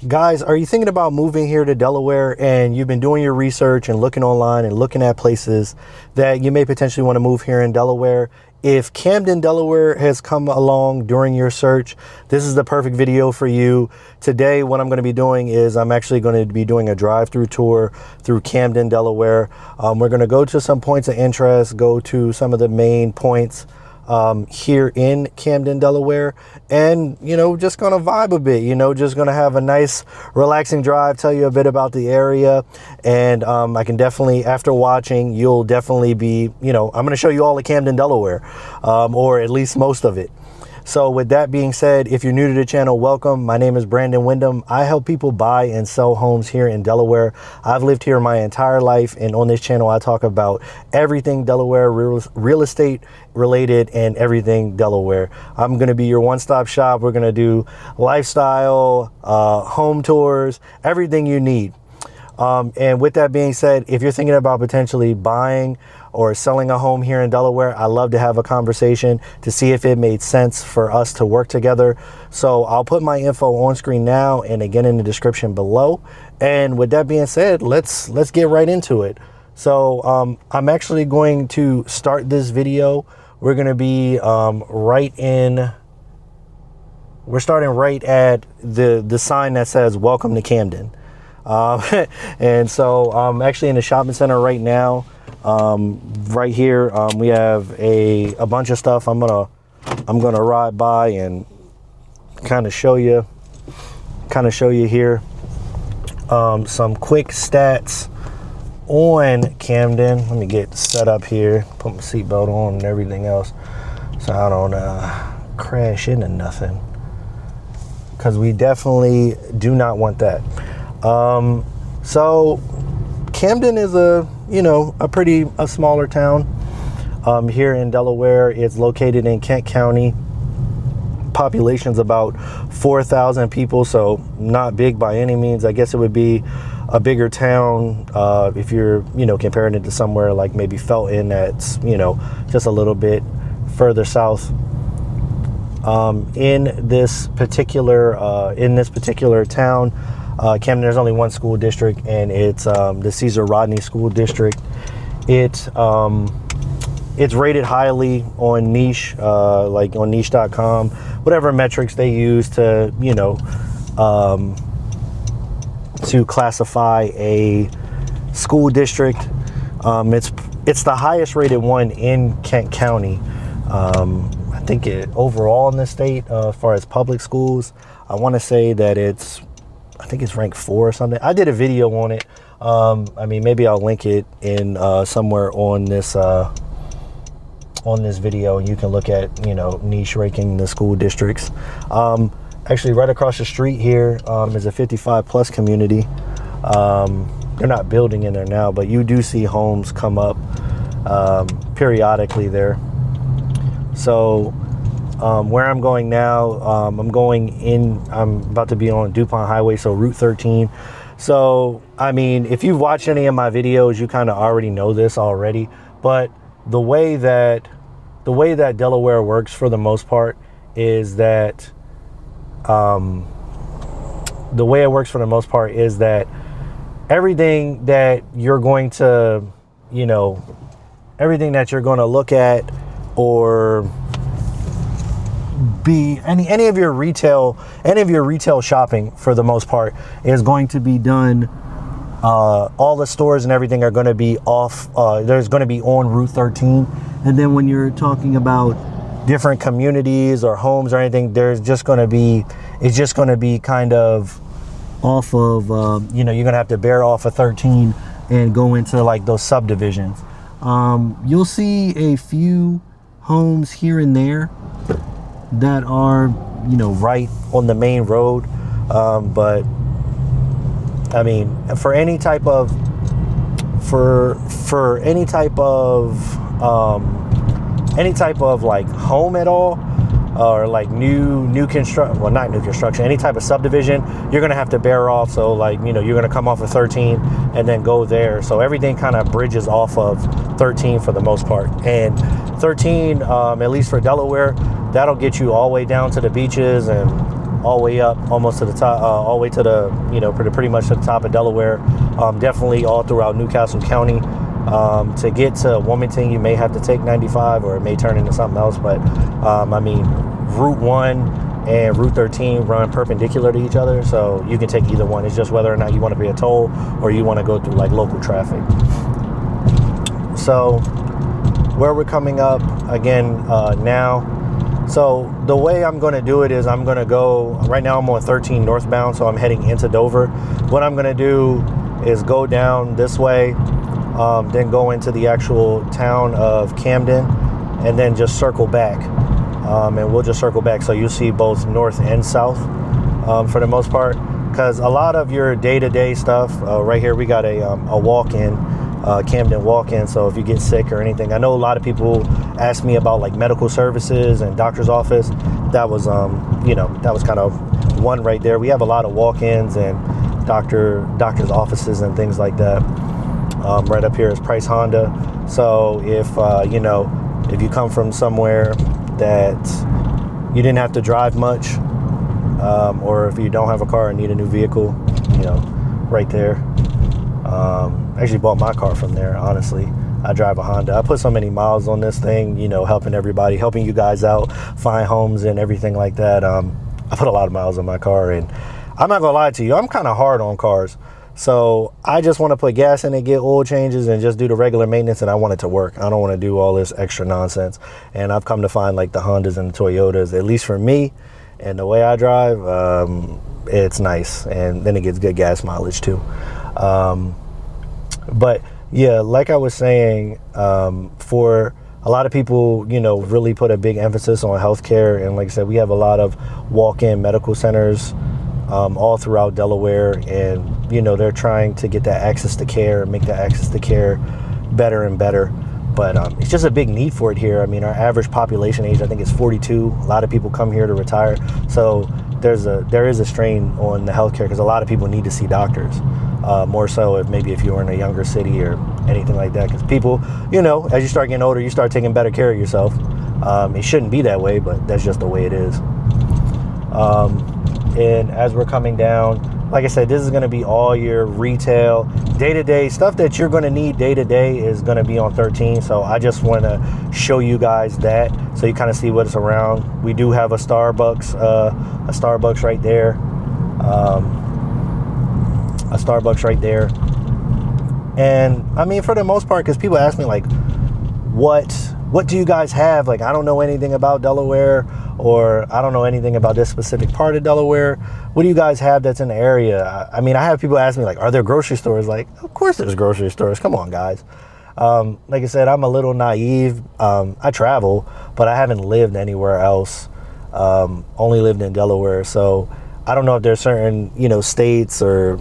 Guys, are you thinking about moving here to Delaware and you've been doing your research and looking online and looking at places that you may potentially want to move here in Delaware? If Camden, Delaware has come along during your search, this is the perfect video for you. Today, what I'm going to be doing is I'm actually going to be doing a drive-through tour through Camden, Delaware. We're going to go to some points of interest, go to some of the main points here in Camden, Delaware, and just gonna vibe a bit, just gonna have a nice relaxing drive, tell you a bit about the area. And I can definitely, after watching, you'll definitely be, I'm gonna show you all of Camden, Delaware, or at least most of it. So with that being said, if you're new to the channel, welcome. My name is Brandon Windom. I help people buy and sell homes here in Delaware. I've lived here my entire life, and on this channel, I talk about everything Delaware, real estate related, and everything Delaware. I'm gonna be your one-stop shop. We're gonna do lifestyle, home tours, everything you need. And with that being said, if you're thinking about potentially buying or selling a home here in Delaware, I love to have a conversation to see if it made sense for us to work together. So I'll put my info on screen now and again in the description below. And with that being said, let's get right into it. So I'm actually going to start this video. We're going to be we're starting right at the sign that says "Welcome to Camden." And so I'm actually in the shopping center right now. Right here, we have a bunch of stuff. I'm gonna ride by and kind of show you here some quick stats on Camden. Let me get set up here, put my seatbelt on and everything else, so I don't crash into nothing, because we definitely do not want that. So Camden is a smaller town here in Delaware. It's located in Kent County. Population's about 4,000 people, so not big by any means. I guess it would be a bigger town if you're comparing it to somewhere like maybe Felton, that's just a little bit further south. In this particular town, Camden, there's only one school district, and it's the Cesar Rodney School District. It's rated highly on niche, like on niche.com, whatever metrics they use to classify a school district. It's the highest rated one in Kent County. I think overall in the state, as far as public schools, I want to say that I think it's ranked 4 or something. I did a video on it. I mean, maybe I'll link it in somewhere on this video, and you can look at niche ranking the school districts. Actually, right across the street here is a 55 plus community. They're not building in there now, but you do see homes come up periodically there. So where I'm going now, I'm about to be on DuPont Highway, so Route 13. So, I mean, if you've watched any of my videos, you kind of already know this already, but the way that Delaware works for the most part is that, everything that you're going to look at, or be any of your retail shopping for the most part is going to be done. All the stores and everything are going to be there's going to be on Route 13. And then when you're talking about different communities or homes or anything, it's just going to be kind of off of you're going to have to bear off of 13 and go into like those subdivisions. You'll see a few homes here and there that are right on the main road, but I mean, for any type of like home at all, or like new construction, well, not new construction, any type of subdivision, you're gonna have to bear off. So like, you're gonna come off of 13 and then go there. So everything kind of bridges off of 13 for the most part. And 13, at least for Delaware, that'll get you all the way down to the beaches and all the way up, almost to the top, all the way to the, pretty much to the top of Delaware. Definitely all throughout Newcastle County. To get to Wilmington, you may have to take 95, or it may turn into something else. But I mean, Route 1 and Route 13 run perpendicular to each other, so you can take either one. It's just whether or not you want to pay a toll or you want to go through like local traffic. So where we're coming up again now. So the way I'm going to do it is I'm going to go, right now I'm on 13 northbound, so I'm heading into Dover. What I'm going to do is go down this way, then go into the actual town of Camden, and then just circle back. And we'll just circle back, so you'll see both north and south for the most part. Because a lot of your day-to-day stuff, right here we got a walk-in, Camden walk-in. So if you get sick or anything, I know a lot of people ask me about like medical services and doctor's office. That was, that was kind of one right there. We have a lot of walk-ins and doctor's offices and things like that. Right up here is Price Honda. So if if you come from somewhere that you didn't have to drive much, or if you don't have a car and need a new vehicle, right there. I actually bought my car from there, honestly. I drive a Honda. I put so many miles on this thing, helping everybody, helping you guys out, find homes and everything like that. I put a lot of miles on my car, and I'm not gonna lie to you, I'm kind of hard on cars. So I just want to put gas in it, get oil changes, and just do the regular maintenance, and I want it to work. I don't want to do all this extra nonsense. And I've come to find like the Hondas and the Toyotas, at least for me and the way I drive, it's nice. And then it gets good gas mileage too. But yeah, like I was saying, for a lot of people, really put a big emphasis on healthcare. And like I said, we have a lot of walk-in medical centers all throughout Delaware, and they're trying to get that access to care, make that access to care better and better. But it's just a big need for it here. I mean, our average population age, I think, is 42. A lot of people come here to retire, so there is a strain on the healthcare, because a lot of people need to see doctors, more so if you're in a younger city or anything like that. Because people, as you start getting older, you start taking better care of yourself. It shouldn't be that way, but that's just the way it is. And as we're coming down, like I said, this is going to be all your retail, day-to-day stuff that you're going to need day-to-day is going to be on 13. So I just want to show you guys that, so you kind of see what's around. We do have a Starbucks right there. A Starbucks right there. And I mean, for the most part, because people ask me like, what do you guys have? Like, I don't know anything about Delaware, or I don't know anything about this specific part of Delaware. What do you guys have that's in the area? I mean, I have people ask me like, are there grocery stores? Like, of course there's grocery stores. Come on, guys. Like I said, I'm a little naive. I travel, but I haven't lived anywhere else. Only lived in Delaware. So I don't know if there's certain, states or,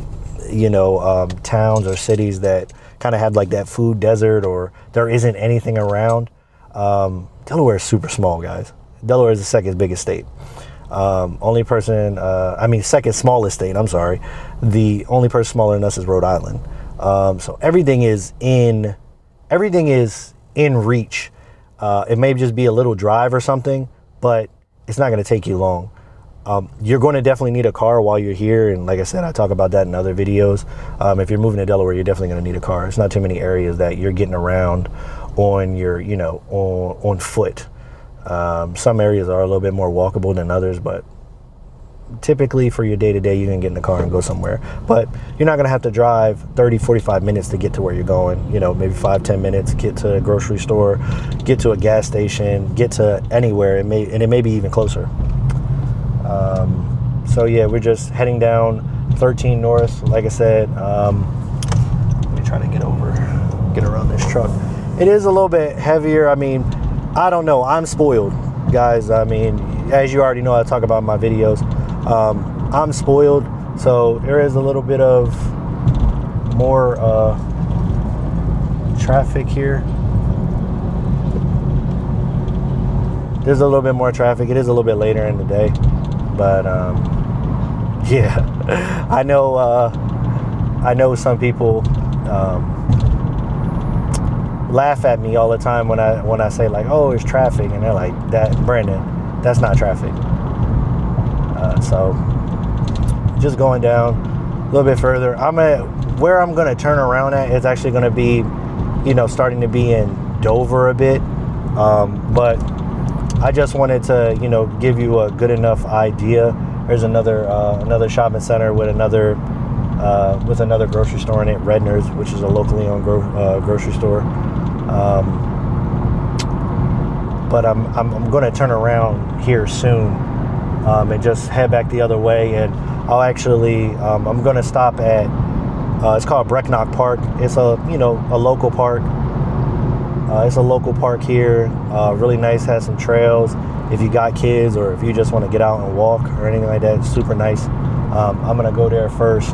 towns or cities that kind of have like that food desert, or there isn't anything around. Delaware is super small, guys. Delaware is the second biggest state. Second smallest state, I'm sorry. The only person smaller than us is Rhode Island. So everything is in reach. It may just be a little drive or something, but it's not going to take you long. You're going to definitely need a car while you're here. And like I said, I talk about that in other videos. If you're moving to Delaware, you're definitely going to need a car. It's not too many areas that you're getting around on your, on foot. Some areas are a little bit more walkable than others, but typically for your day-to-day, you can get in the car and go somewhere. But you're not going to have to drive 30, 45 minutes to get to where you're going. Maybe 5-10 minutes, get to a grocery store, get to a gas station, get to anywhere. It may be even closer. So yeah, we're just heading down 13 North. Like I said, let me try to get around this truck. It is a little bit heavier. I mean, I don't know. I'm spoiled, guys. I mean, as you already know, I talk about in my videos. I'm spoiled, so there is a little bit of more traffic here. There's a little bit more traffic. It is a little bit later in the day, but yeah, I know some people laugh at me all the time when I say like, oh, it's traffic, and they're like, that Brandon, that's not traffic. So just going down a little bit further. Where I'm going to turn around at is actually going to be, you know, starting to be in Dover a bit. But I just wanted to, you know, give you a good enough idea. There's another shopping center with another grocery store in it, Redner's, which is a locally owned grocery store. But I'm going to turn around here soon and just head back the other way. And I'll actually I'm going to stop at it's called Brecknock Park. It's a local park. It's a local park here. Really nice. Has some trails. If you got kids or if you just want to get out and walk or anything like that, it's super nice. I'm going to go there first.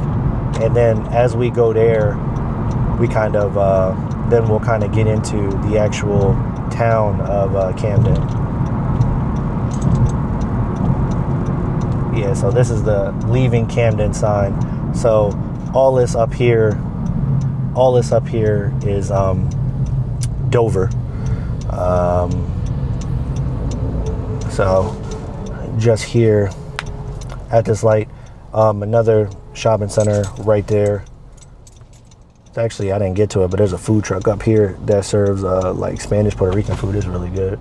And then as we go there, we kind of, then we'll kind of get into the actual town of Camden. Yeah, so this is the leaving Camden sign. So all this up here is Dover. So just here at this light, another shopping center right there. Actually, I didn't get to it, but there's a food truck up here that serves like Spanish Puerto Rican food. It's really good.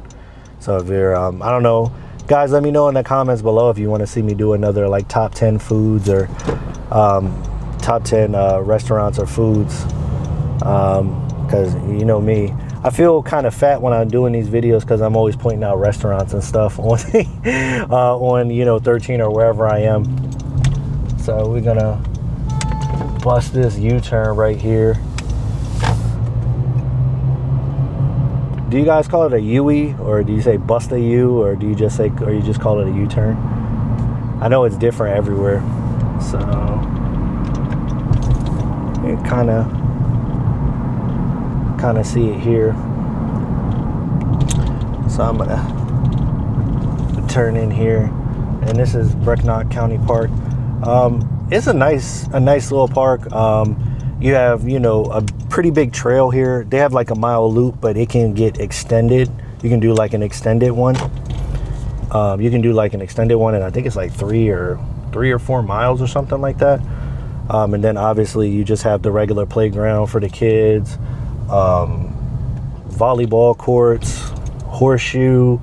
So if you're, I don't know, guys, let me know in the comments below if you want to see me do another like top 10 foods or top 10 restaurants or foods. Because you know me, I feel kind of fat when I'm doing these videos because I'm always pointing out restaurants and stuff on on 13 or wherever I am. So we're gonna bust this U-turn right here. Do you guys call it a U-E, or do you say bust a U, or do you just say, or you just call it a U-turn? I know it's different everywhere. So you kind of see it here. So I'm gonna turn in here, and this is Brecknock County Park. It's a nice little park. You have, a pretty big trail here. They have like a mile loop, but it can get extended. You can do like an extended one. And I think it's like 3 or 4 miles or something like that. And then obviously you just have the regular playground for the kids, volleyball courts, horseshoe,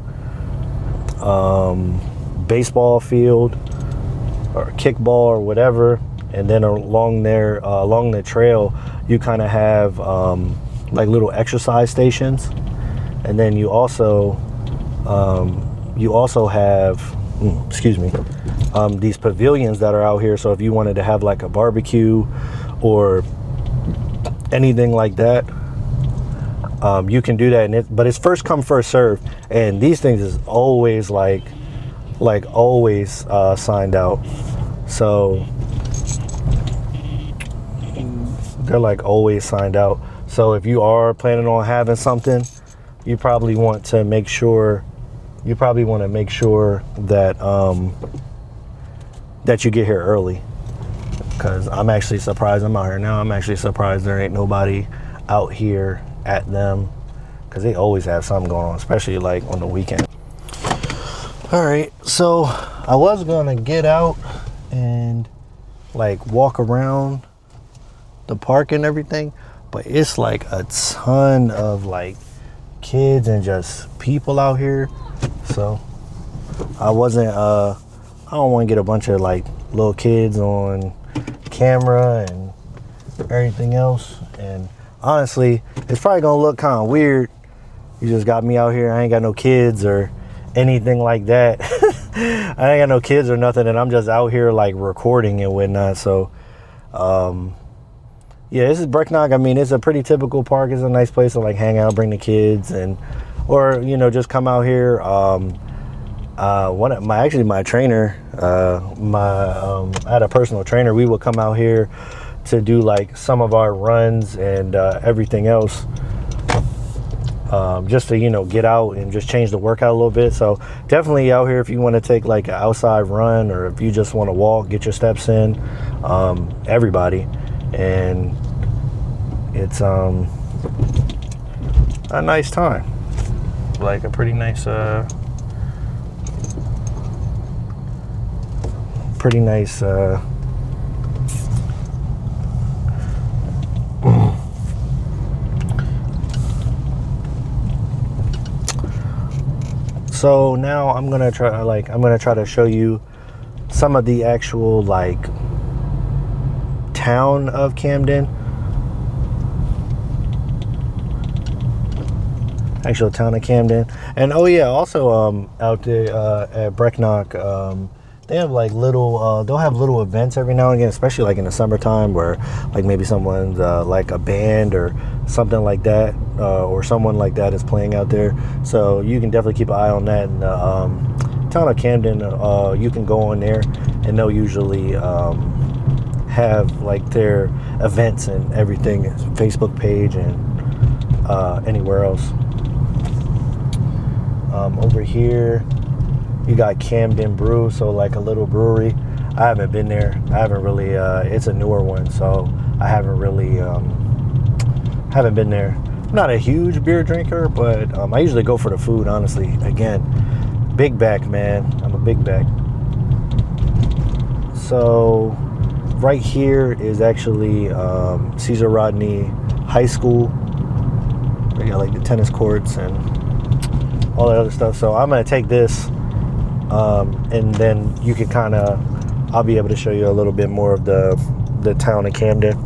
baseball field, or kickball or whatever. And then along the trail, you kind of have like little exercise stations. And then you also have these pavilions that are out here. So if you wanted to have like a barbecue or anything like that, you can do that. But it's first come, first serve. And these things is always always signed out. So they're like always signed out. So if you are planning on having something, you probably want to make sure that that you get here early. Because I'm actually surprised. I'm out here now. I'm actually surprised there ain't nobody out here at them, because they always have something going on, especially like on the weekend. All right, so I was gonna get out and like walk around the park and everything, but it's like a ton of like kids and just people out here. So I don't want to get a bunch of like little kids on camera and everything else. And honestly, it's probably gonna look kind of weird. You just got me out here. I ain't got no kids or anything like that. I ain't got no kids or nothing, and I'm just out here like recording and whatnot. So yeah, this is Brecknock. I mean, it's a pretty typical park. It's a nice place to like hang out, bring the kids, or just come out here. My trainer, I had a personal trainer. We would come out here to do like some of our runs and everything else, just to get out and just change the workout a little bit. So definitely out here if you want to take like an outside run, or if you just want to walk, get your steps in, everybody. And it's a nice time, like a pretty nice pretty nice. So now I'm gonna try to show you some of the actual like town of Camden. Actual town of Camden. And oh yeah, also out there at Brecknock, they have like little they'll have little events every now and again, especially like in the summertime, where like maybe someone's like a band or something like that, or someone like that is playing out there. So you can definitely keep an eye on that. And town of Camden, you can go on there and they'll usually have like their events and everything, Facebook page and anywhere else. Over here you got Camden Brew, so like a little brewery. I haven't been there. I haven't really it's a newer one, so I haven't really haven't been there. I'm not a huge beer drinker, but I usually go for the food, honestly. Again, big back, man. I'm a big back. So right here is actually Caesar Rodney High School. They got like the tennis courts and all that other stuff. So I'm gonna take this and then you can kind of, I'll be able to show you a little bit more of the town of Camden.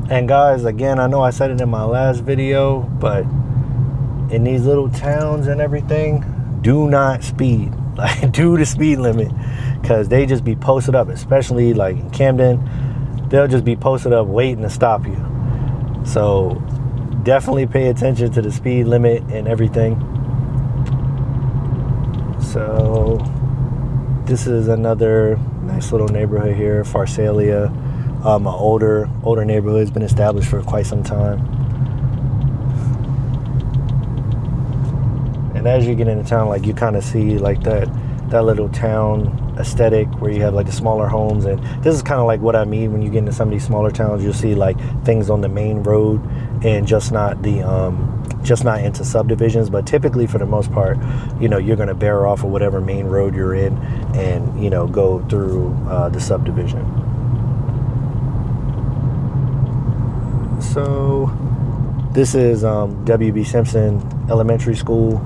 And guys, again, I know I said it in my last video, but in these little towns and everything, do not speed. Like, do the speed limit, because they just be posted up, especially like in Camden. They'll just be posted up waiting to stop you. So definitely pay attention to the speed limit and everything. So this is another nice little neighborhood here, Pharsalia. An older neighborhood, has been established for quite some time. And as you get into town, like you kind of see like that little town aesthetic where you have like the smaller homes. And this is kind of like what I mean when you get into some of these smaller towns. You'll see like things on the main road and just not into subdivisions. But typically, for the most part, you know, you're going to bear off of whatever main road you're in and, you know, go through the subdivision. So this is W.B. Simpson Elementary School,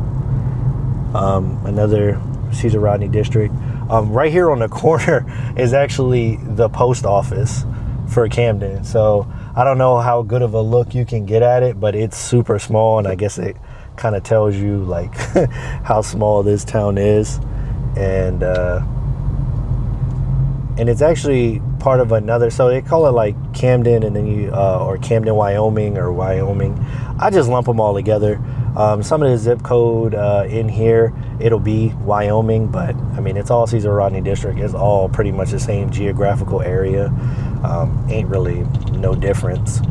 another Caesar Rodney district. Right here on the corner is actually the post office for Camden. So I don't know how good of a look you can get at it, but it's super small, and I guess it kind of tells you like how small this town is. And it's actually part of another, so they call it like Camden, and then you or Camden, Wyoming, or Wyoming. I just lump them all together. Some of the zip code in here, it'll be Wyoming, but I mean, it's all Caesar Rodney district. It's all pretty much the same geographical area. Ain't really no difference,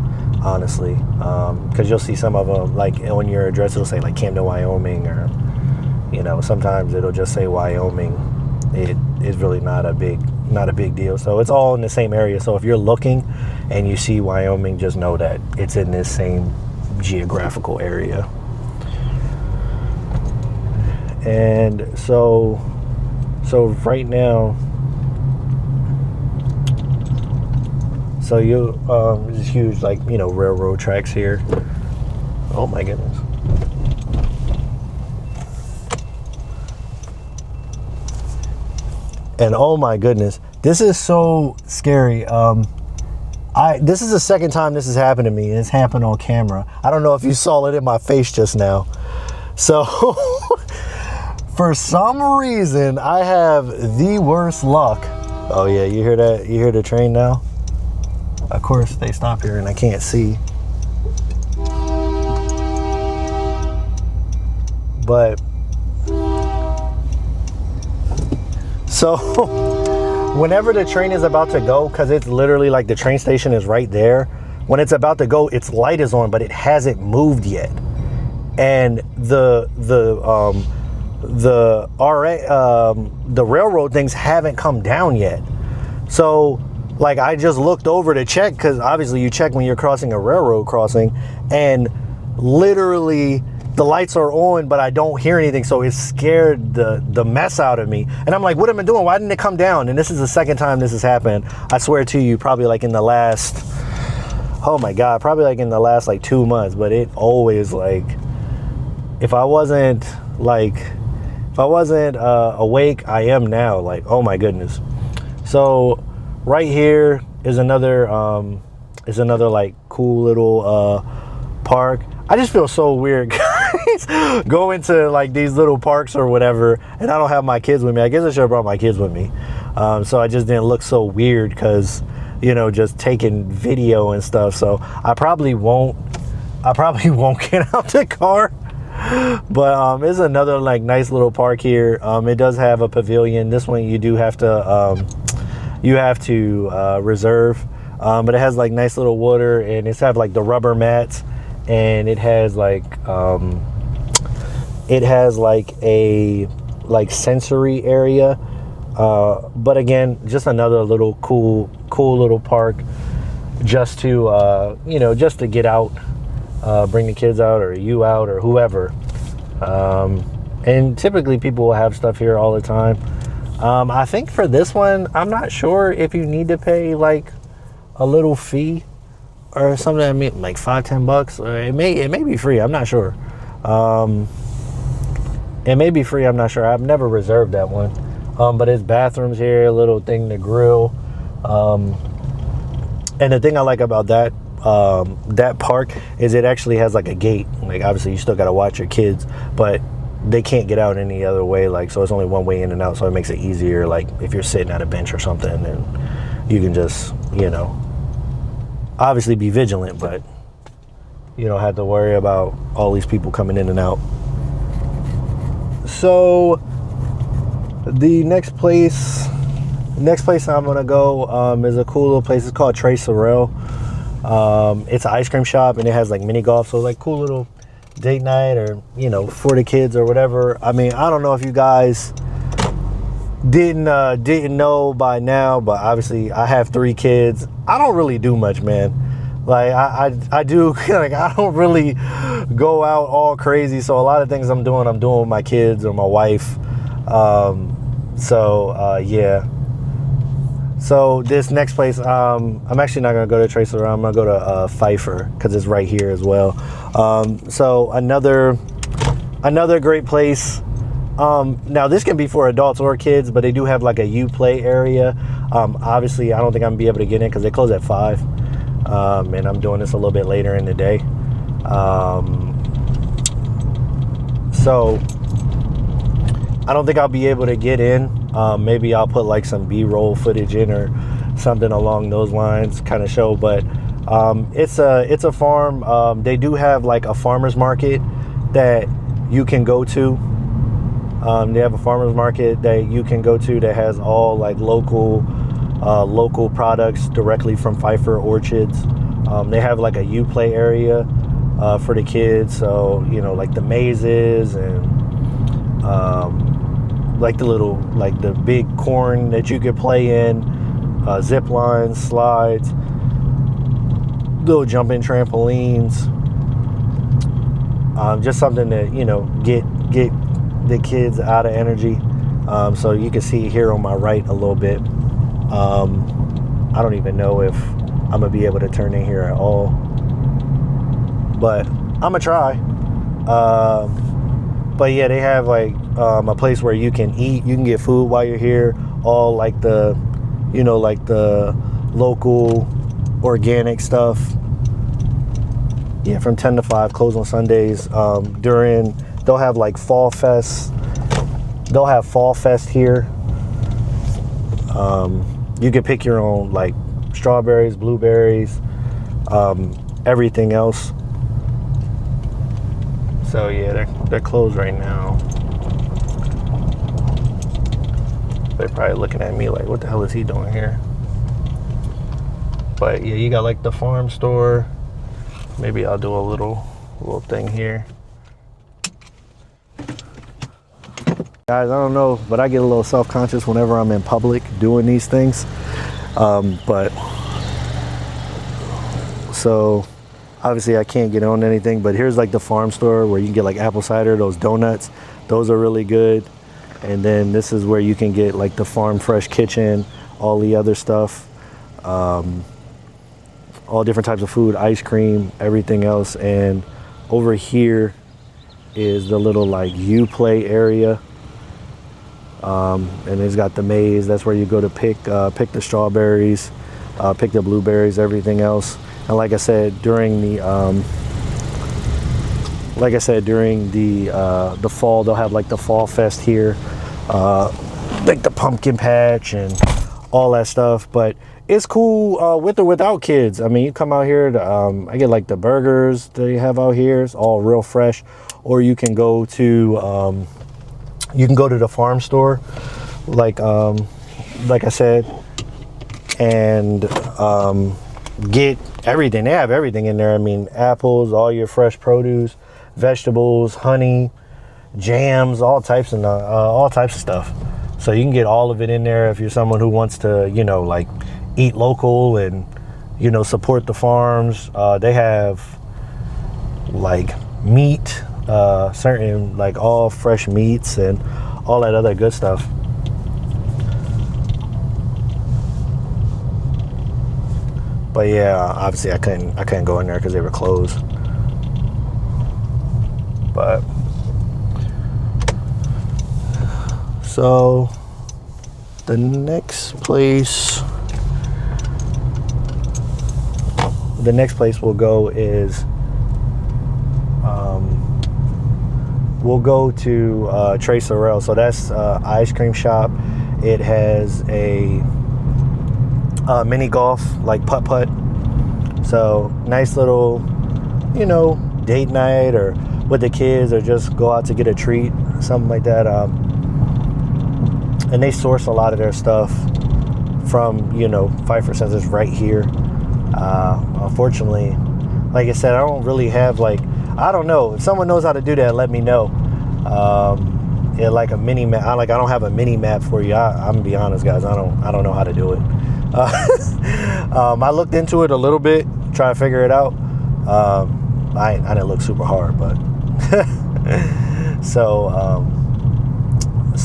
honestly, because you'll see some of them like on your address, it'll say like Camden, Wyoming, or, you know, sometimes it'll just say Wyoming. It is really not a big deal. So it's all in the same area. So if you're looking and you see Wyoming, just know that it's in this same geographical area. And so right now, so you there's huge, like, you know, railroad tracks here. Oh my goodness. And oh my goodness, this is so scary. This is the second time this has happened to me, and it's happened on camera. I don't know if you saw it in my face just now. So For some reason, I have the worst luck. Oh yeah, you hear that? You hear the train now? Of course, they stop here and I can't see. But, so, whenever the train is about to go, because it's literally like the train station is right there, when it's about to go, its light is on, but it hasn't moved yet. And the railroad things haven't come down yet. So like I just looked over to check, because obviously you check when you're crossing a railroad crossing, and literally the lights are on, but I don't hear anything. So it scared the mess out of me. And I'm like, what am I doing? Why didn't it come down? And this is the second time this has happened. I swear to you, probably like in the last, oh my God, probably like in the last like 2 months. But it always like, if I wasn't awake, I am now. Like, oh my goodness. So right here is another like cool little park. I just feel so weird, guys, going to like these little parks or whatever, and I don't have my kids with me. I guess I should have brought my kids with me. So I just didn't look so weird, because, you know, just taking video and stuff. So I probably won't get out the car. But it's another like nice little park here. It does have a pavilion. This one you do have to reserve, but it has like nice little water, and it's have like the rubber mats, and it has like a like sensory area, but again, just another little cool little park, just to you know, just to get out, bring the kids out, or you out, or whoever. And typically people will have stuff here all the time. I think for this one, I'm not sure if you need to pay like a little fee or something. I mean, like $5-10, or it may be free. I'm not sure. It may be free. I'm not sure. I've never reserved that one. But there's bathrooms here, a little thing to grill. And the thing I like about that park is it actually has like a gate. Like obviously you still got to watch your kids, but they can't get out any other way. Like, so it's only one way in and out. So it makes it easier. Like if you're sitting at a bench or something, and you can just, you know, obviously be vigilant, but you don't have to worry about all these people coming in and out. So the next place I'm gonna go is a cool little place. It's called Tres Sorrel. It's an ice cream shop, and it has like mini golf, so like cool little date night, or you know, for the kids or whatever. I mean, I don't know if you guys didn't know by now, but obviously I have 3 kids. I don't really do much, man. Like I do like, I don't really go out all crazy. So a lot of things I'm doing with my kids or my wife. Yeah. So this next place, I'm actually not gonna go to Tres Sorrel. I'm gonna go to Pfeiffer, because it's right here as well. So another great place. Now this can be for adults or kids, but they do have like a U-Play area. Obviously I don't think I'm gonna be able to get in because they close at 5. And I'm doing this a little bit later in the day. So I don't think I'll be able to get in. Maybe I'll put like some B-roll footage in or something along those lines, kind of show. But it's a farm. They do have like a farmer's market that you can go to. They have a farmer's market that you can go to that has all like local products directly from Pfeiffer orchards. They have like a U-Play area for the kids, so you know, like the mazes and like the big corn that you could play in, zip lines, slides, little jumping trampolines, just something to, you know, get the kids out of energy. So you can see here on my right a little bit. I don't even know if I'm gonna be able to turn in here at all, but I'm gonna try. But yeah, they have like a place where you can eat, you can get food while you're here, all like the, you know, like the local organic stuff. Yeah, from 10 to 5, closed on Sundays. They'll have like fall fest they'll have Fall Fest here. You can pick your own, like strawberries, blueberries, everything else. So yeah, they're closed right now. They're probably looking at me like, what the hell is he doing here? But yeah, you got like the farm store. Maybe I'll do a little thing here. Guys, I don't know, but I get a little self-conscious whenever I'm in public doing these things. But so obviously I can't get on anything, but here's like the farm store where you can get like apple cider, those donuts. Those are really good. And then this is where you can get like the farm fresh kitchen, all the other stuff, all different types of food, ice cream, everything else. And over here is the little like Play area. And it's got the maze. That's where you go to pick the strawberries, pick the blueberries, everything else. And like I said, during the fall, they'll have like the Fall Fest here, like the pumpkin patch and all that stuff. But it's cool with or without kids. I mean, you come out here to, I get like the burgers they have out here. It's all real fresh. Or you can go to the farm store, like I said, and get everything. They have everything in there. I mean, apples, all your fresh produce, vegetables, honey, jams, all types of stuff. So you can get all of it in there if you're someone who wants to, like eat local and, support the farms. They have like meat, certain like all fresh meats and all that other good stuff. But yeah, obviously I couldn't go in there because they were closed. But so the next place we'll go is we'll go to Tres Sorrel. So that's ice cream shop. It has a mini golf, like putt-putt. So nice little, date night or with the kids, or just go out to get a treat, something like that. And they source a lot of their stuff from, Pfeiffer Centers right here. Unfortunately, like I said, I don't really have I don't know. If someone knows how to do that, let me know. Like a mini map. I don't have a mini map for you. I'm gonna be honest, guys. I don't know how to do it. I looked into it a little bit, try to figure it out. I didn't look super hard, but so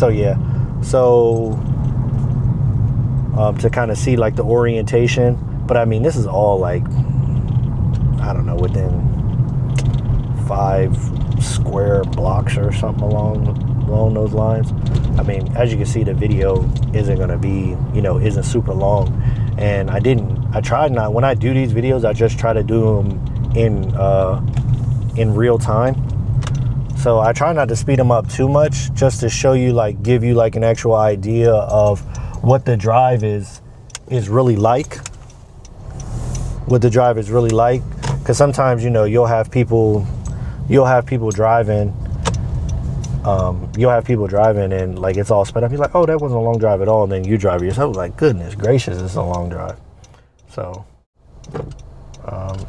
yeah. So to kind of see like the orientation, but I mean this is all like, I don't know, within 5 square blocks or something along those lines. I mean, as you can see, the video isn't going to be, isn't super long. And when I do these videos, I just try to do them in real time. So I try not to speed them up too much, just to show you, give you an actual idea of what the drive is really like. What the drive is really like. Because sometimes, you'll have people driving. You'll have people driving and it's all sped up. You're like, oh, that wasn't a long drive at all. And then you drive yourself like, goodness gracious, it's a long drive. So,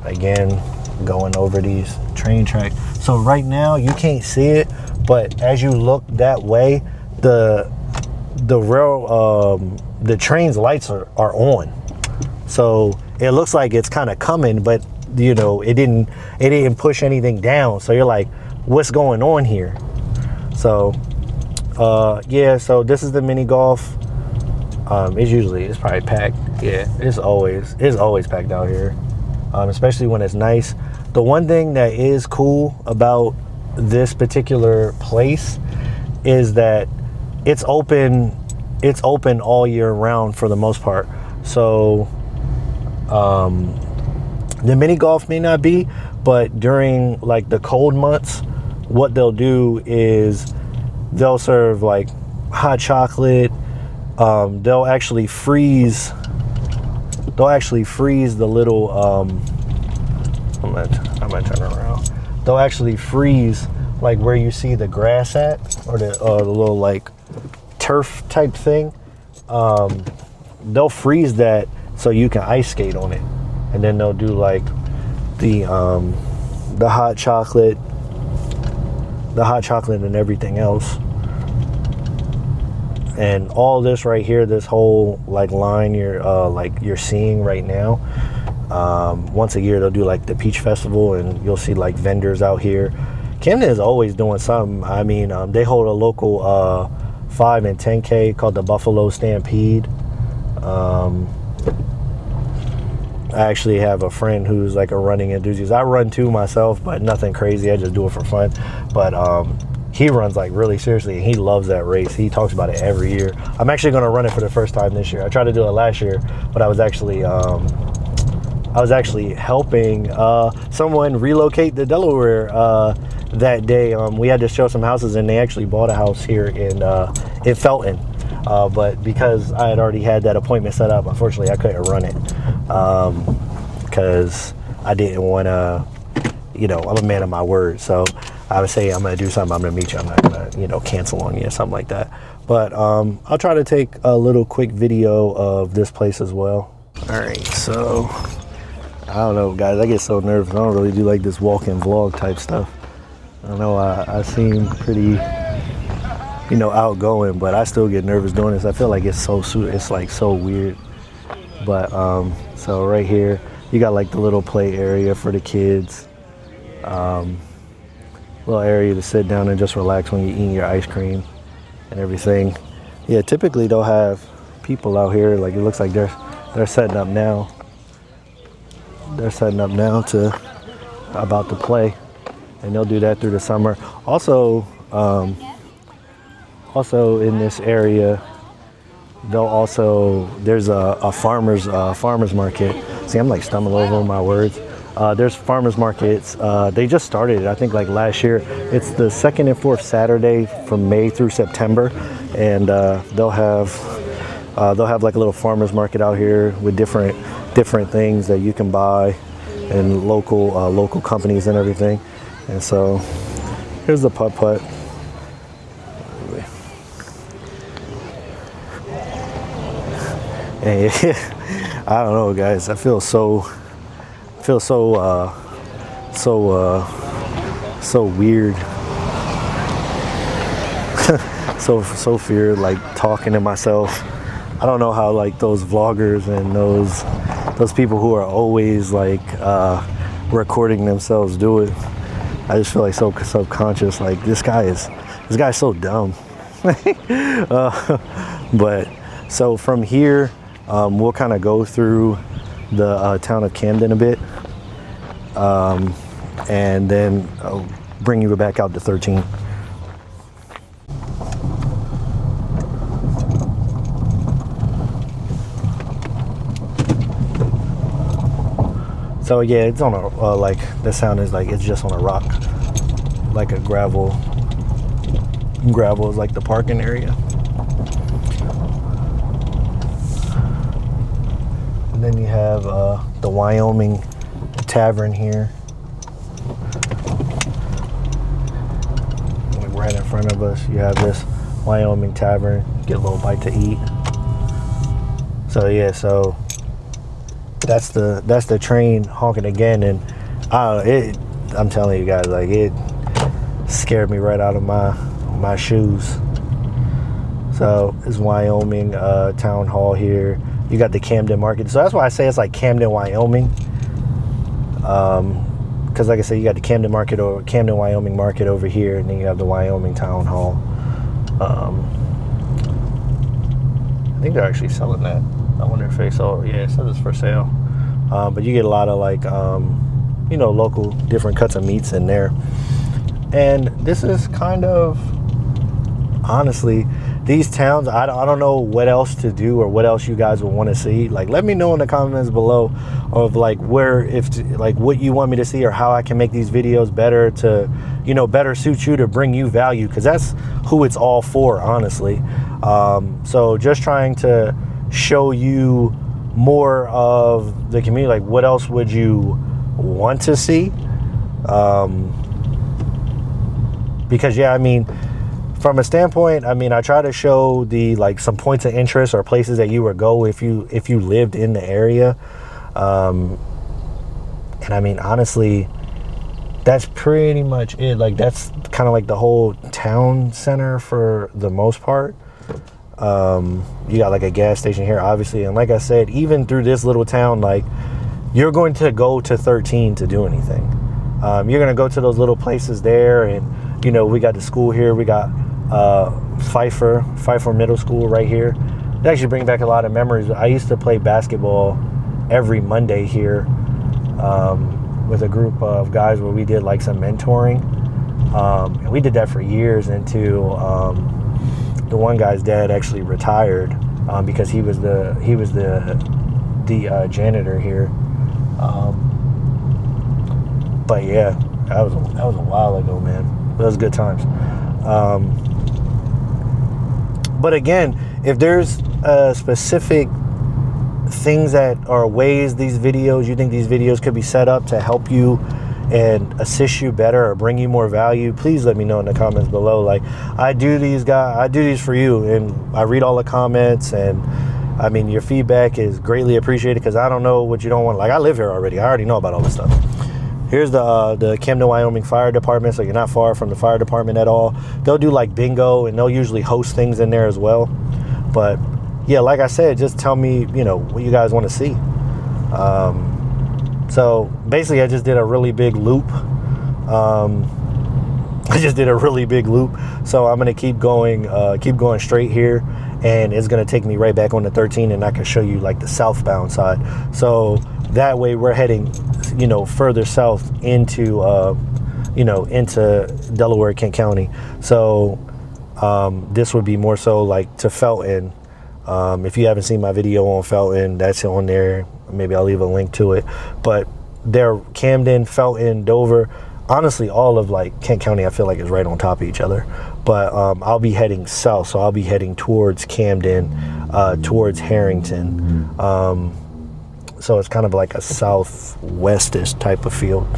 again, going over these train tracks. So right now you can't see it, but as you look that way, the train's lights are on. So it looks like it's kind of coming, but it didn't push anything down. So you're like, what's going on here? So yeah, so this is the mini golf. It's probably packed. Yeah, it's always packed out here, especially when it's nice. The one thing that is cool about this particular place is that it's open all year round for the most part. So the mini golf may not be, but during the cold months, what they'll do is they'll serve hot chocolate. They'll actually freeze the little I'm gonna turn around. They'll actually freeze like where you see the grass at, or the little like turf type thing. They'll freeze that so you can ice skate on it, and then they'll do like the hot chocolate and everything else. And all this right here, this whole like line you're seeing right now, once a year they'll do like the Peach Festival, and you'll see like vendors out here. Camden is always doing something. I mean, they hold a local 5 and 10K called the Buffalo Stampede. I actually have a friend who's like a running enthusiast. I run too myself, but nothing crazy. I just do it for fun. But he runs like really seriously, and he loves that race. He talks about it every year. I'm actually going to run it for the first time this year. I tried to do it last year, but I was actually helping someone relocate to Delaware that day. We had to show some houses, and they actually bought a house here in Felton. But because I had already had that appointment set up, unfortunately I couldn't run it because I didn't want to, I'm a man of my word. So I would say I'm going to do something, I'm going to meet you. I'm not going to, cancel on you or something like that. But I'll try to take a little quick video of this place as well. All right, so I don't know, guys. I get so nervous. I don't really do like this walk-in vlog type stuff. I know I seem pretty, outgoing, but I still get nervous doing this. I feel like it's like so weird. But so right here, you got like the little play area for the kids. Little area to sit down and just relax when you're eating your ice cream and everything. Yeah, typically they'll have people out here. Like it looks like they're setting up now. They're setting up now about to play, and they'll do that through the summer. Also in this area, there's a farmers market. See, I'm like stumbling over my words. There's farmers markets. They just started it, I think, like last year. It's the 2nd and 4th Saturday from May through September, and they'll have like a little farmers market out here with different things that you can buy, and local companies and everything. And so here's the putt-putt. And I don't know, guys. I feel so weird. so feared, like talking to myself. I don't know how like those vloggers and those people who are always like recording themselves do it. I just feel like so subconscious. Like this guy's so dumb. But so from here, we'll kind of go through the town of Camden a bit, and then I'll bring you back out to 13. So yeah, it's on a like the sound is like it's just on a rock, like a gravel is like the parking area. And then you have the Wyoming Tavern here, like right in front of us. You have this Wyoming Tavern. Get a little bite to eat. So yeah, so that's the train honking again, and I'm telling you guys, like it scared me right out of my shoes. So it's Wyoming Town Hall here. You got the Camden Market. So that's why I say it's like Camden, Wyoming. Because like I said, you got the Camden Market or Camden, Wyoming Market over here, and then you have the Wyoming Town Hall. I think they're actually selling that. I wonder if they sold. Yeah, it says it's for sale. But you get a lot of like, local different cuts of meats in there. And this is kind of, honestly, these towns, I don't know what else to do or what else you guys would want to see. Like, let me know in the comments below of like where, if like what you want me to see or how I can make these videos better to, you know, better suit you to bring you value, because that's who it's all for, honestly. So just trying to show you more of the community. Like, what else would you want to see? Because yeah, I mean, from a standpoint, I mean, I try to show the like some points of interest or places that you would go if you lived in the area. And I mean, honestly, that's pretty much it. Like, that's kind of like the whole town center for the most part. You got like a gas station here, obviously, and like I said, even through this little town, like, you're going to go to 13 to do anything. You're going to go to those little places there, and you know, we got the school here. We got Pfeiffer Middle School right here. It actually brings back a lot of memories. I used to play basketball every Monday here with a group of guys where we did like some mentoring. And we did that for years until the one guy's dad actually retired because he was the janitor here. But yeah, that was a while ago, man. Those good times. But again, if there's specific things that are ways these videos, you think these videos could be set up to help you and assist you better or bring you more value, please let me know in the comments below. Like, I do these for you, and I read all the comments, and I mean, your feedback is greatly appreciated, because I don't know what you don't want. Like, I live here already. I already know about all this stuff. Here's the Camden, Wyoming Fire Department, so you're not far from the fire department at all. They'll do like bingo, and they'll usually host things in there as well. But yeah, like I said, just tell me, you know, what you guys want to see. So basically, I just did a really big loop. So I'm gonna keep going straight here, and it's gonna take me right back on the 13, and I can show you like the southbound side. So that way we're heading, you know, further south into Delaware, Kent County. So this would be more so like to Felton. If you haven't seen my video on Felton, that's on there. Maybe I'll leave a link to it. But they're Camden, Felton, Dover. Honestly, all of like Kent County, I feel like is right on top of each other. But I'll be heading south, so I'll be heading towards Camden, towards Harrington. So it's kind of like a southwestish type of feel.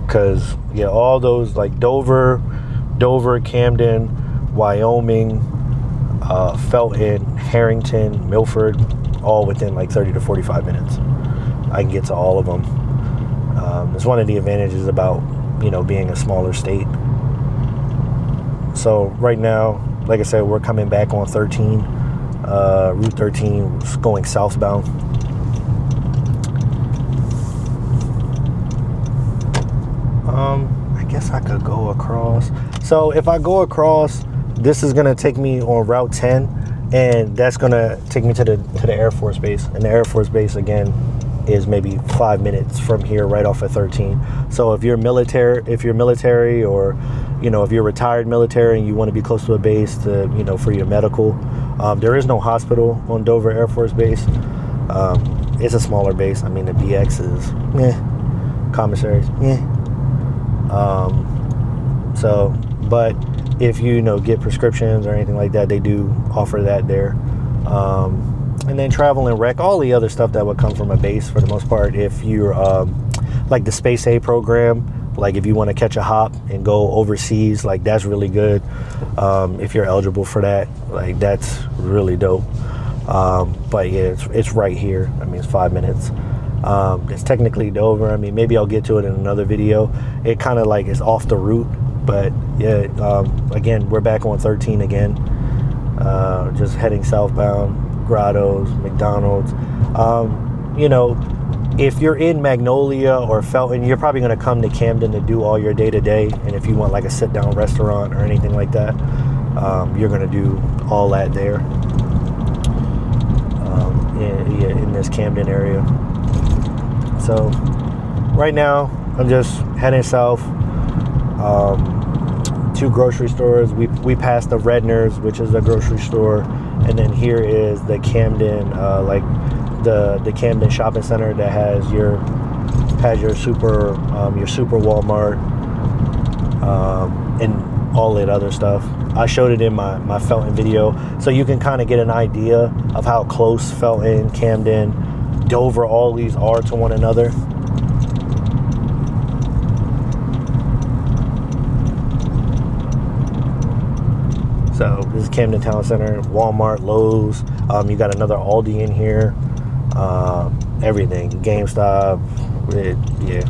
Because yeah, all those like Dover, Camden, Wyoming, Felton, Harrington, Milford, all within like 30 to 45 minutes. I can get to all of them. It's one of the advantages about, you know, being a smaller state. So right now, like I said, we're coming back on 13, Route 13, going southbound. I guess I could go across. So if I go across, this is gonna take me on Route 10, and that's gonna take me to the Air Force Base. And the Air Force Base, again, is maybe 5 minutes from here, right off of 13. So if you're military, or, you know, if you're retired military and you want to be close to a base to, you know, for your medical, there is no hospital on Dover Air Force Base. It's a smaller base. I mean, the BX is commissaries, so, but if you know, get prescriptions or anything like that, they do offer that there. And then travel and rec, all the other stuff that would come from a base for the most part. If you're like the Space A program, like if you want to catch a hop and go overseas, like that's really good. If you're eligible for that, like that's really dope. But yeah, it's right here. I mean, it's 5 minutes. It's technically Dover. I mean, maybe I'll get to it in another video. It kind of like is off the route, but yeah, again, we're back on 13 again. Just heading southbound. Grottos, McDonald's. You know, if you're in Magnolia or Felton, you're probably going to come to Camden to do all your day-to-day. And if you want like a sit-down restaurant or anything like that, you're going to do all that there in this Camden area. So right now, I'm just heading south. 2 grocery stores. We passed the Redner's, which is a grocery store, and then here is the Camden, like the Camden shopping center that has your super Walmart, and all that other stuff. I showed it in my Felton video, so you can kind of get an idea of how close Felton, Camden, Dover, all these are to one another. So this is Camden Town Center, Walmart, Lowe's. You got another Aldi in here. Everything, GameStop, yeah,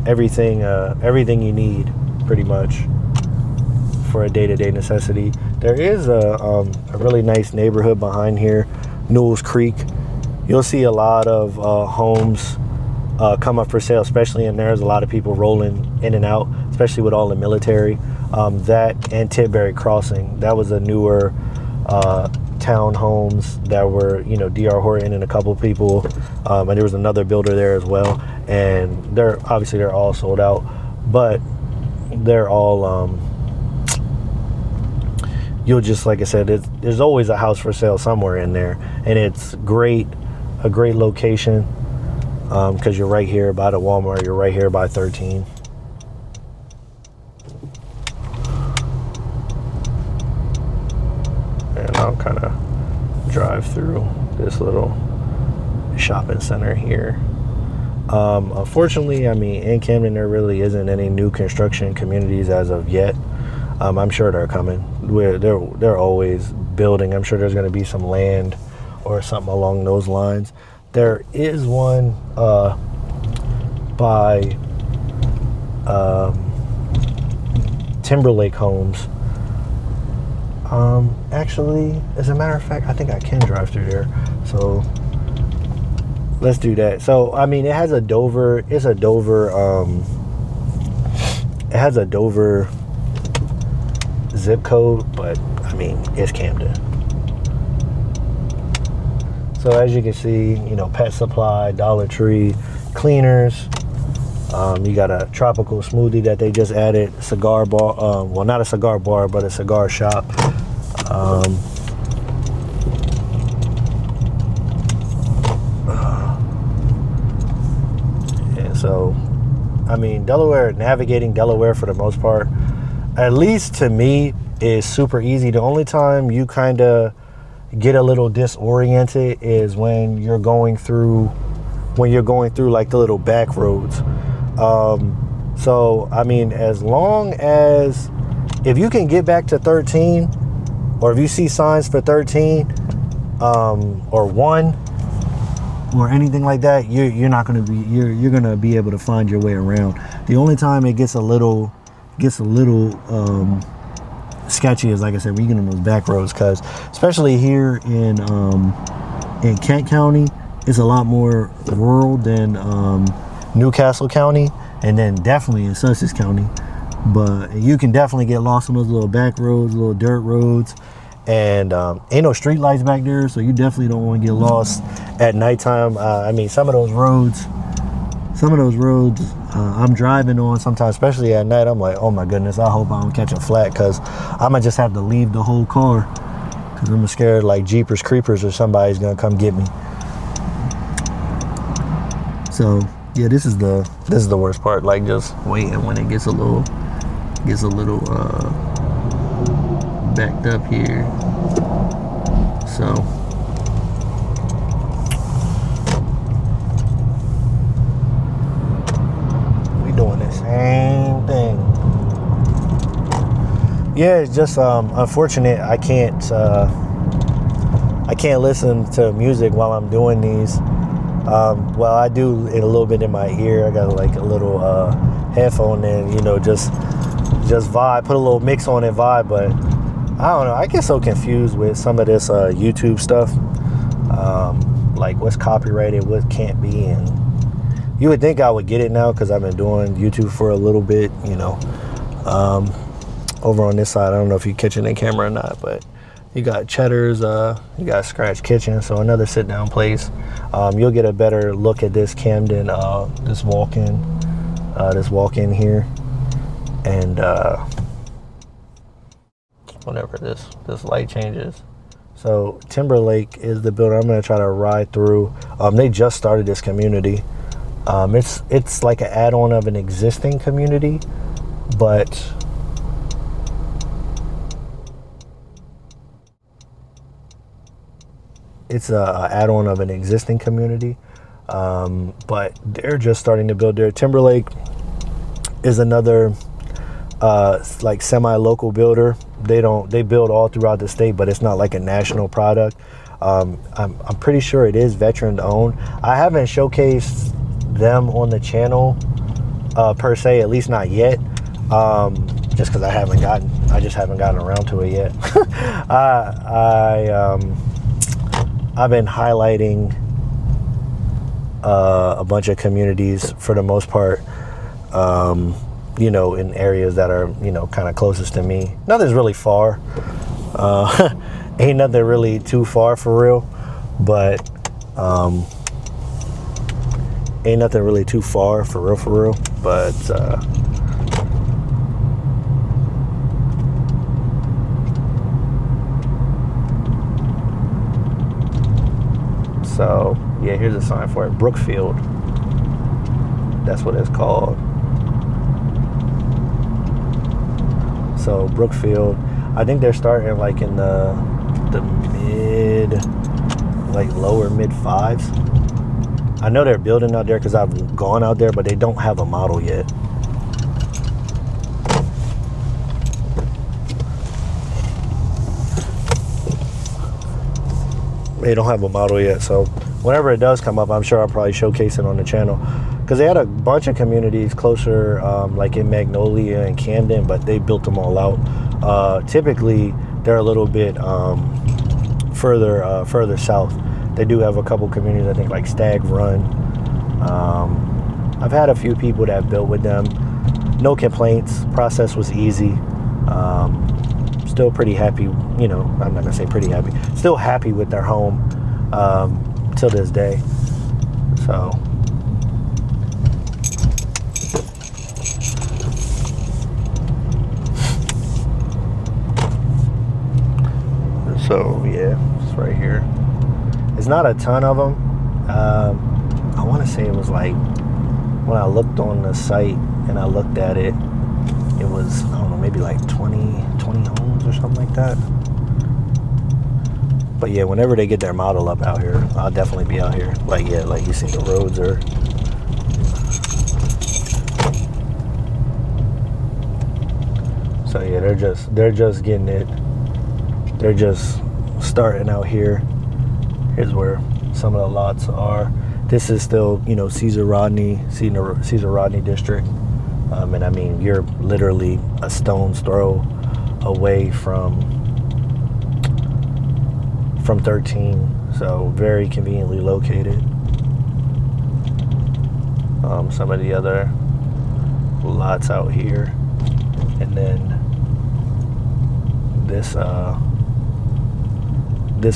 everything you need, pretty much, for a day-to-day necessity. There is a really nice neighborhood behind here, Newell's Creek. You'll see a lot of homes come up for sale, especially in there. There's a lot of people rolling in and out, especially with all the military. That and Tidbury Crossing, that was a newer townhomes that were, D.R. Horton and a couple people, and there was another builder there as well, and they're all sold out, but they're all you'll just, like I said, there's always a house for sale somewhere in there, and it's a great location, because you're right here by the Walmart, you're right here by 13. And I'll kind of drive through this little shopping center here. Unfortunately, I mean, in Camden, there really isn't any new construction communities as of yet. I'm sure they're coming. They're always building. I'm sure there's going to be some land or something along those lines. There is one by Timberlake Homes. Actually, as a matter of fact, I think I can drive through there. So let's do that. So, I mean, it has a Dover zip code, but I mean, it's Camden. So as you can see, Pet Supply, Dollar Tree, cleaners. You got a tropical smoothie that they just added, cigar bar, well, not a cigar bar, but a cigar shop. And so, I mean, navigating Delaware for the most part, at least to me, is super easy. The only time you kind of get a little disoriented is when you're going through like the little back roads. So I mean, as long as if you can get back to 13, or if you see signs for 13 or 1 or anything like that, you're gonna be able to find your way around. The only time it gets a little sketchy is, like I said, when you get in those back roads, because especially here in Kent County, it's a lot more rural than Newcastle County, and then definitely in Sussex County. But you can definitely get lost on those little back roads, little dirt roads, and ain't no street lights back there, so you definitely don't want to get lost at nighttime. I mean, some of those roads I'm driving on sometimes, especially at night. I'm like, oh my goodness, I hope I don't catch a flat, because I'm gonna just have to leave the whole car, because I'm scared like Jeepers Creepers or somebody's gonna come get me. So yeah, this is the worst part, like just waiting when it gets a little backed up here. So we doing the same thing. Yeah, it's just unfortunate I can't listen to music while I'm doing these. Well, I do it a little bit in my ear. I got like a little headphone in, just vibe, put a little mix on it, vibe. But I don't know, I get so confused with some of this YouTube stuff, like what's copyrighted, what can't be. And you would think I would get it now, because I've been doing YouTube for a little bit, over on this side. I don't know if you're catching the camera or not, but you got Cheddar's, you got Scratch Kitchen, so another sit down place. You'll get a better look at this Camden, this walk-in here. And whenever this light changes. So Timberlake is the builder. I'm going to try to ride through. They just started this community. It's like an add-on of an existing community, but it's a add-on of an existing community. But they're just starting to build there. Timberlake is another like semi-local builder. They build all throughout the state, but it's not like a national product. I'm pretty sure it is veteran owned. I haven't showcased them on the channel per se, at least not yet, just because I just haven't gotten around to it yet. I've been highlighting a bunch of communities for the most part, you know, in areas that are, you know, kind of closest to me. Nothing's really far. Ain't nothing really too far for real, but ain't nothing really too far for real. But so yeah, here's a sign for it. Brookfield. That's what it's called. So Brookfield, I think they're starting like in the lower mid fives. I know they're building out there because I've gone out there, but they don't have a model yet. They don't have a model yet, so whenever it does come up, I'm sure I'll probably showcase it on the channel. Because they had a bunch of communities closer, like in Magnolia and Camden, but they built them all out. Typically, they're a little bit further south. They do have a couple communities, I think, like Stag Run. I've had a few people that have built with them. No complaints. Process was easy. Still pretty happy, you know, I'm not gonna say pretty happy. Still happy with their home till this day. So yeah, it's right here. It's not a ton of them. I want to say it was like, when I looked on the site and I looked at it, it was, I don't know, maybe like 20 homes or something like that. But yeah, whenever they get their model up out here, I'll definitely be out here. Like, yeah, like you see the roads are. So yeah, they're just getting it. They're just starting out here. Here's where some of the lots are. This is still, you know, Caesar Rodney district. And I mean, you're literally a stone's throw away from 13, so very conveniently located. Some of the other lots out here, and then this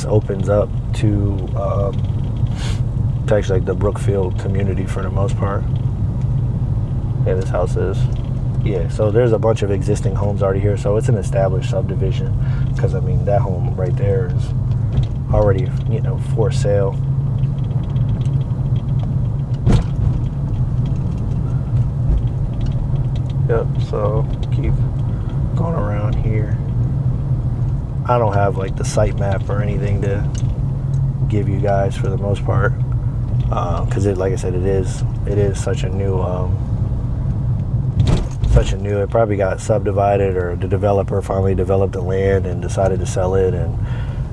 opens up to actually like the Brookfield community for the most part. Yeah, this house is. Yeah, so there's a bunch of existing homes already here, so it's an established subdivision. Because I mean, that home right there is already, you know, for sale. Yep. So keep going around here. I don't have like the site map or anything to give you guys for the most part, because like I said, it is such a new. It probably got subdivided, or the developer finally developed the land and decided to sell it, and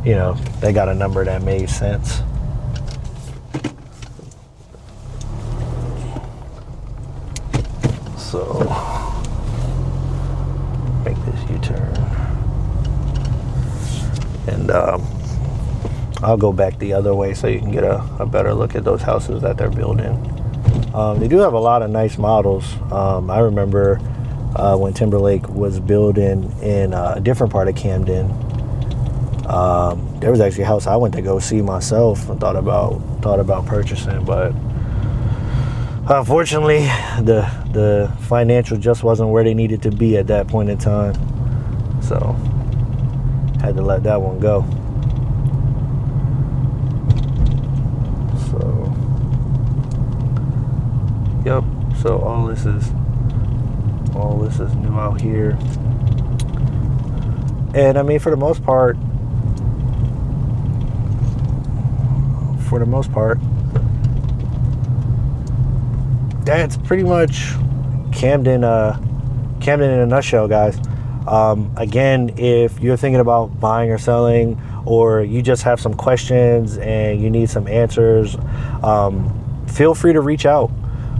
you know, they got a number that made sense. So make this U-turn, and I'll go back the other way so you can get a better look at those houses that they're building. They do have a lot of nice models. I remember when Timberlake was building in a different part of Camden, there was actually a house I went to go see myself and thought about purchasing, but unfortunately the financial just wasn't where they needed to be at that point in time. So Had to let that one go. So, yep. So all this is new out here. And I mean, for the most part, that's pretty much Camden. Camden in a nutshell, guys. Again, if you're thinking about buying or selling, or you just have some questions and you need some answers, feel free to reach out.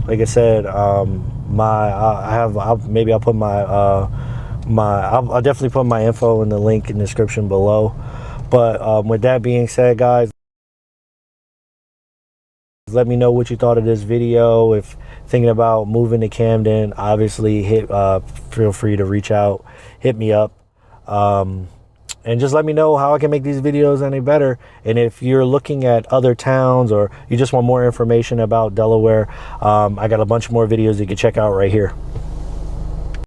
Like I said, I'll definitely put my info in the link in the description below. But with that being said, guys, let me know what you thought of this video. If thinking about moving to Camden, obviously feel free to reach out, hit me up, and just let me know how I can make these videos any better. And if you're looking at other towns, or you just want more information about Delaware, I got a bunch more videos you can check out right here.